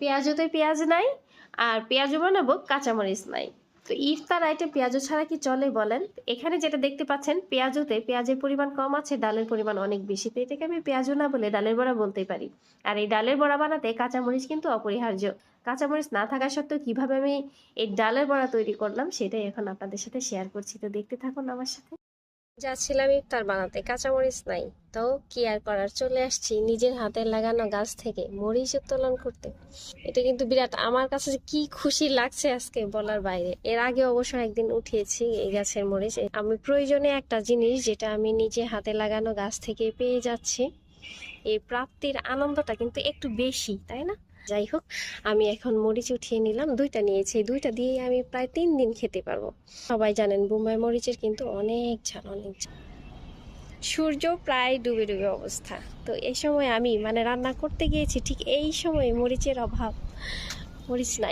পেঁয়াজুতে পেঁয়াজ নাই, আর পেঁয়াজু বানাবো কাঁচামরিচ নাই। তো ইফতার আইটেম পেঁয়াজু ছাড়া কি চলে বলেন? এখানে যেটা দেখতে পাচ্ছেন পেঁয়াজুতে পেঁয়াজের পরিমাণ কম আছে, ডালের পরিমাণ অনেক বেশি। তো এটাকে আমি পেঁয়াজু না বলে ডালের বড়া বলতেই পারি। আর এই ডালের বড়া বানাতে কাঁচামরিচ কিন্তু অপরিহার্য। কাঁচামরিচ না থাকা সত্ত্বেও কিভাবে আমি এই ডালের বড়া তৈরি করলাম সেটাই এখন আপনাদের সাথে শেয়ার করছি। তো দেখতে থাকুন আমার সাথে। যাচ্ছিলাম ইফতার বানাতে, কাঁচামরিচ নাই, তো কি আর করার, চলে আসছি নিজের হাতের লাগানো গাছ থেকে মরিচ উত্তোলন করতে। এটা কিন্তু বিরাট আমার কাছে যে কি খুশি লাগছে আজকে বলার বাইরে। এর আগে অবশ্য একদিন উঠিয়েছি এই গাছের মরিচ। আমি প্রয়োজনে একটা জিনিস যেটা আমি নিজে হাতে লাগানো গাছ থেকে পেয়ে যাচ্ছি, এই প্রাপ্তির আনন্দটা কিন্তু একটু বেশি, তাই না? যাই হোক, আমি এখন মরিচ উঠিয়ে নিলাম, 2টা নিয়েছি, 2টা দিয়ে আমি প্রায় 3 দিন খেতে পারবো। সবাই জানেন বোম্বাই মরিচের কিন্তু অনেক ঝাল, অনেক ঝাল। সূর্য প্রায় ডুবে ডুবে অবস্থা। তো এই সময় আমি রান্না করতে গিয়েছি, ঠিক এই সময় মরিচের অভাব, মরিচ নাই।